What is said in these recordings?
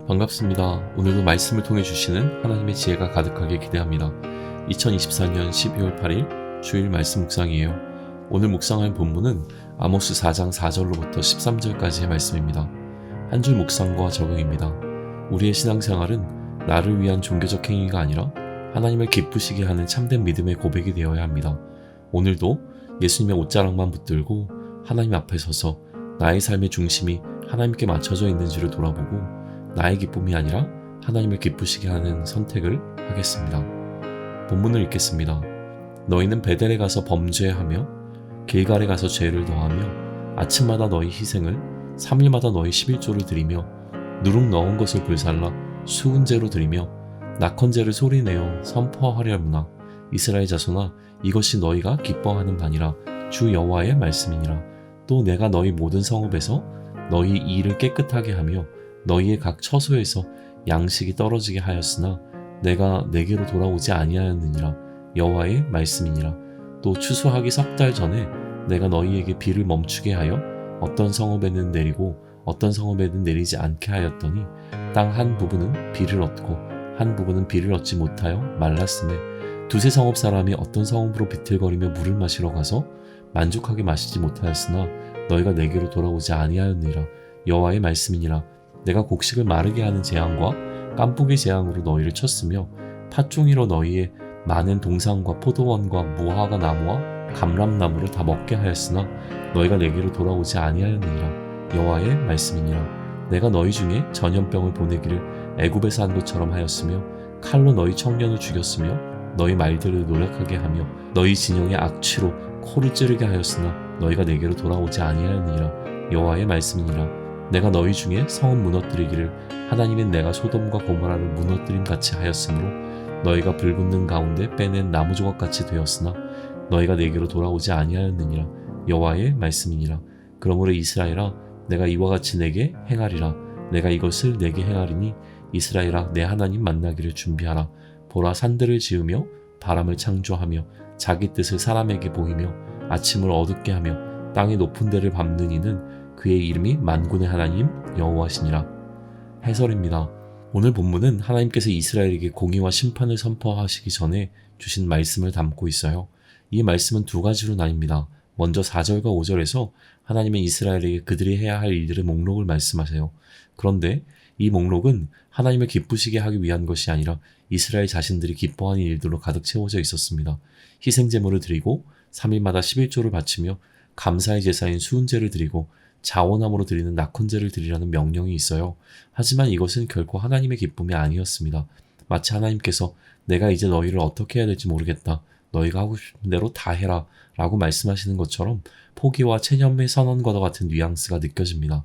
반갑습니다. 오늘도 말씀을 통해 주시는 하나님의 지혜가 가득하게 기대합니다. 2024년 12월 8일 주일 말씀 묵상이에요. 오늘 묵상할 본문은 아모스 4장 4절로부터 13절까지의 말씀입니다. 한 줄 묵상과 적용입니다. 우리의 신앙생활은 나를 위한 종교적 행위가 아니라 하나님을 기쁘시게 하는 참된 믿음의 고백이 되어야 합니다. 오늘도 예수님의 옷자락만 붙들고 하나님 앞에 서서 나의 삶의 중심이 하나님께 맞춰져 있는지를 돌아보고 나의 기쁨이 아니라 하나님을 기쁘시게 하는 선택을 하겠습니다. 본문을 읽겠습니다. 너희는 베델에 가서 범죄하며 길갈에 가서 죄를 더하며 아침마다 너희 희생을 3일마다 너희 11조를 드리며 누룩 넣은 것을 불살라 수은제로 드리며 낙헌제를 소리내어 선포하려무나 이스라엘 자손아 이것이 너희가 기뻐하는 바니라 주 여호와의 말씀이니라. 또 내가 너희 모든 성읍에서 너희 이를 깨끗하게 하며 너희의 각 처소에서 양식이 떨어지게 하였으나 내가 내게로 돌아오지 아니하였느니라 여호와의 말씀이니라. 또 추수하기 석 달 전에 내가 너희에게 비를 멈추게 하여 어떤 성읍에는 내리고 어떤 성읍에는 내리지 않게 하였더니 땅 한 부분은 비를 얻고 한 부분은 비를 얻지 못하여 말랐으매 두세 성읍 사람이 어떤 성읍으로 비틀거리며 물을 마시러 가서 만족하게 마시지 못하였으나 너희가 내게로 돌아오지 아니하였느니라 여호와의 말씀이니라. 내가 곡식을 마르게 하는 재앙과 깐풍의 재앙으로 너희를 쳤으며 팥종이로 너희의 많은 동산과 포도원과 무화과 나무와 감람나무를 다 먹게 하였으나 너희가 내게로 돌아오지 아니하였느니라 여호와의 말씀이니라. 내가 너희 중에 전염병을 보내기를 애굽에서 한 것처럼 하였으며 칼로 너희 청년을 죽였으며 너희 말들을 노력하게 하며 너희 진영의 악취로 코를 찌르게 하였으나 너희가 내게로 돌아오지 아니하였느니라 여호와의 말씀이니라. 내가 너희 중에 성은 무너뜨리기를 하나님은 내가 소돔과 고모라를 무너뜨림같이 하였으므로 너희가 불붙는 가운데 빼낸 나무 조각같이 되었으나 너희가 내게로 돌아오지 아니하였느니라 여호와의 말씀이니라. 그러므로 이스라엘아 내가 이와 같이 내게 행하리라. 내가 이것을 내게 행하리니 이스라엘아 내 하나님 만나기를 준비하라. 보라 산들을 지으며 바람을 창조하며 자기 뜻을 사람에게 보이며 아침을 어둡게 하며 땅의 높은 데를 밟는 이는 그의 이름이 만군의 하나님 여호와시니라. 해설입니다. 오늘 본문은 하나님께서 이스라엘에게 공의와 심판을 선포하시기 전에 주신 말씀을 담고 있어요. 이 말씀은 두 가지로 나뉩니다. 먼저 4절과 5절에서 하나님은 이스라엘에게 그들이 해야 할 일들의 목록을 말씀하세요. 그런데 이 목록은 하나님을 기쁘시게 하기 위한 것이 아니라 이스라엘 자신들이 기뻐하는 일들로 가득 채워져 있었습니다. 희생제물을 드리고 3일마다 11조를 바치며 감사의 제사인 수은제를 드리고 자원함으로 드리는 낙헌제를 드리라는 명령이 있어요. 하지만 이것은 결코 하나님의 기쁨이 아니었습니다. 마치 하나님께서 내가 이제 너희를 어떻게 해야 될지 모르겠다. 너희가 하고 싶은 대로 다 해라 라고 말씀하시는 것처럼 포기와 체념의 선언과도 같은 뉘앙스가 느껴집니다.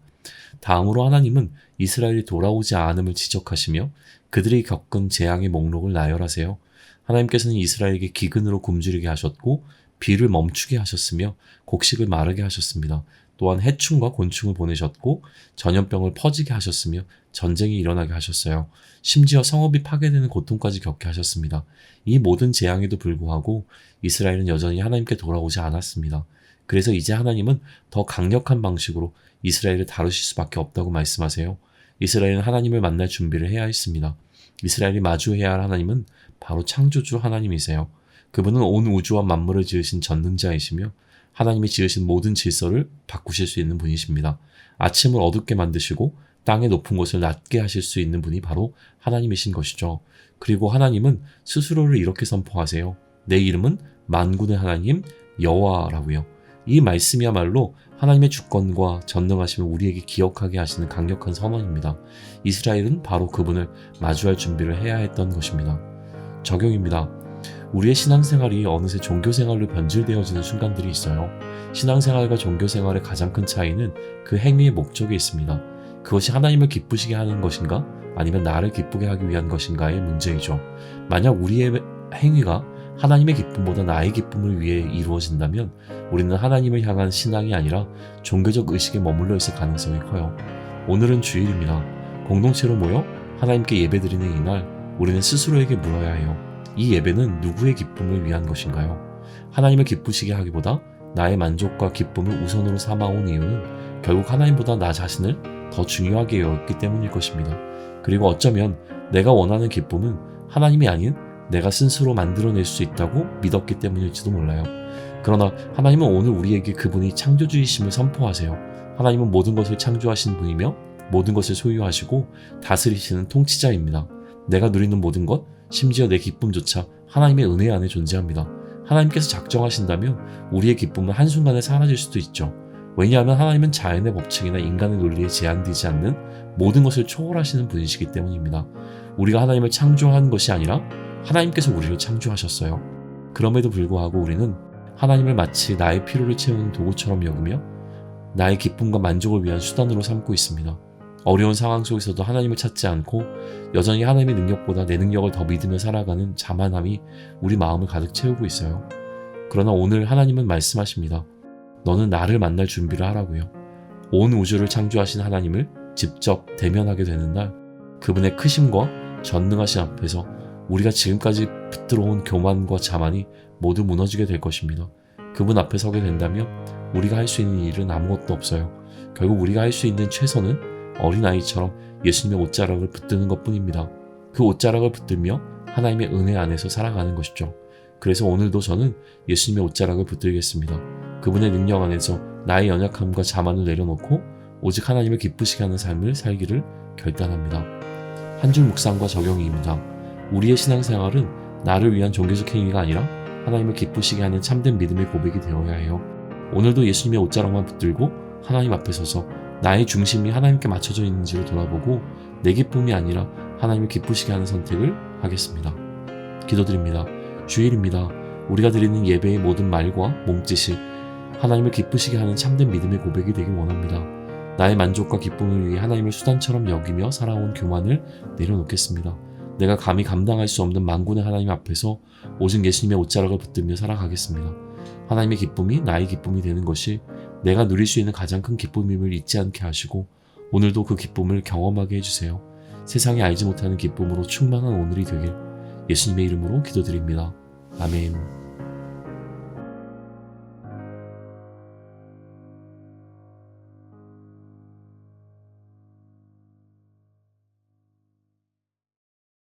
다음으로 하나님은 이스라엘이 돌아오지 않음을 지적하시며 그들이 겪은 재앙의 목록을 나열하세요. 하나님께서는 이스라엘에게 기근으로 굶주리게 하셨고 비를 멈추게 하셨으며 곡식을 마르게 하셨습니다. 또한 해충과 곤충을 보내셨고 전염병을 퍼지게 하셨으며 전쟁이 일어나게 하셨어요. 심지어 성읍이 파괴되는 고통까지 겪게 하셨습니다. 이 모든 재앙에도 불구하고 이스라엘은 여전히 하나님께 돌아오지 않았습니다. 그래서 이제 하나님은 더 강력한 방식으로 이스라엘을 다루실 수밖에 없다고 말씀하세요. 이스라엘은 하나님을 만날 준비를 해야 했습니다. 이스라엘이 마주해야 할 하나님은 바로 창조주 하나님이세요. 그분은 온 우주와 만물을 지으신 전능자이시며 하나님이 지으신 모든 질서를 바꾸실 수 있는 분이십니다. 아침을 어둡게 만드시고 땅의 높은 곳을 낮게 하실 수 있는 분이 바로 하나님이신 것이죠. 그리고 하나님은 스스로를 이렇게 선포하세요. 내 이름은 만군의 하나님 여호와라고요. 이 말씀이야말로 하나님의 주권과 전능하심을 우리에게 기억하게 하시는 강력한 선언입니다. 이스라엘은 바로 그분을 마주할 준비를 해야 했던 것입니다. 적용입니다. 우리의 신앙생활이 어느새 종교생활로 변질되어지는 순간들이 있어요. 신앙생활과 종교생활의 가장 큰 차이는 그 행위의 목적에 있습니다. 그것이 하나님을 기쁘시게 하는 것인가? 아니면 나를 기쁘게 하기 위한 것인가의 문제이죠. 만약 우리의 행위가 하나님의 기쁨보다 나의 기쁨을 위해 이루어진다면 우리는 하나님을 향한 신앙이 아니라 종교적 의식에 머물러 있을 가능성이 커요. 오늘은 주일입니다. 공동체로 모여 하나님께 예배드리는 이날 우리는 스스로에게 물어야 해요. 이 예배는 누구의 기쁨을 위한 것인가요? 하나님을 기쁘시게 하기보다 나의 만족과 기쁨을 우선으로 삼아온 이유는 결국 하나님보다 나 자신을 더 중요하게 여겼기 때문일 것입니다. 그리고 어쩌면 내가 원하는 기쁨은 하나님이 아닌 내가 스스로 만들어낼 수 있다고 믿었기 때문일지도 몰라요. 그러나 하나님은 오늘 우리에게 그분이 창조주이심을 선포하세요. 하나님은 모든 것을 창조하신 분이며 모든 것을 소유하시고 다스리시는 통치자입니다. 내가 누리는 모든 것, 심지어 내 기쁨조차 하나님의 은혜 안에 존재합니다. 하나님께서 작정하신다면 우리의 기쁨은 한순간에 사라질 수도 있죠. 왜냐하면 하나님은 자연의 법칙이나 인간의 논리에 제한되지 않는 모든 것을 초월하시는 분이시기 때문입니다. 우리가 하나님을 창조한 것이 아니라 하나님께서 우리를 창조하셨어요. 그럼에도 불구하고 우리는 하나님을 마치 나의 필요를 채우는 도구처럼 여기며 나의 기쁨과 만족을 위한 수단으로 삼고 있습니다. 어려운 상황 속에서도 하나님을 찾지 않고 여전히 하나님의 능력보다 내 능력을 더 믿으며 살아가는 자만함이 우리 마음을 가득 채우고 있어요. 그러나 오늘 하나님은 말씀하십니다. 너는 나를 만날 준비를 하라고요. 온 우주를 창조하신 하나님을 직접 대면하게 되는 날, 그분의 크심과 전능하신 앞에서 우리가 지금까지 붙들어온 교만과 자만이 모두 무너지게 될 것입니다. 그분 앞에 서게 된다면 우리가 할 수 있는 일은 아무것도 없어요. 결국 우리가 할 수 있는 최선은 어린아이처럼 예수님의 옷자락을 붙드는 것뿐입니다. 그 옷자락을 붙들며 하나님의 은혜 안에서 살아가는 것이죠. 그래서 오늘도 저는 예수님의 옷자락을 붙들겠습니다. 그분의 능력 안에서 나의 연약함과 자만을 내려놓고 오직 하나님을 기쁘시게 하는 삶을 살기를 결단합니다. 한 줄 묵상과 적용입니다. 우리의 신앙생활은 나를 위한 종교적 행위가 아니라 하나님을 기쁘시게 하는 참된 믿음의 고백이 되어야 해요. 오늘도 예수님의 옷자락만 붙들고 하나님 앞에 서서 나의 중심이 하나님께 맞춰져 있는지를 돌아보고 내 기쁨이 아니라 하나님을 기쁘시게 하는 선택을 하겠습니다. 기도드립니다. 주일입니다. 우리가 드리는 예배의 모든 말과 몸짓이 하나님을 기쁘시게 하는 참된 믿음의 고백이 되길 원합니다. 나의 만족과 기쁨을 위해 하나님을 수단처럼 여기며 살아온 교만을 내려놓겠습니다. 내가 감히 감당할 수 없는 만군의 하나님 앞에서 오직 예수님의 옷자락을 붙들며 살아가겠습니다. 하나님의 기쁨이 나의 기쁨이 되는 것이 내가 누릴 수 있는 가장 큰 기쁨임을 잊지 않게 하시고 오늘도 그 기쁨을 경험하게 해주세요. 세상이 알지 못하는 기쁨으로 충만한 오늘이 되길 예수님의 이름으로 기도드립니다. 아멘.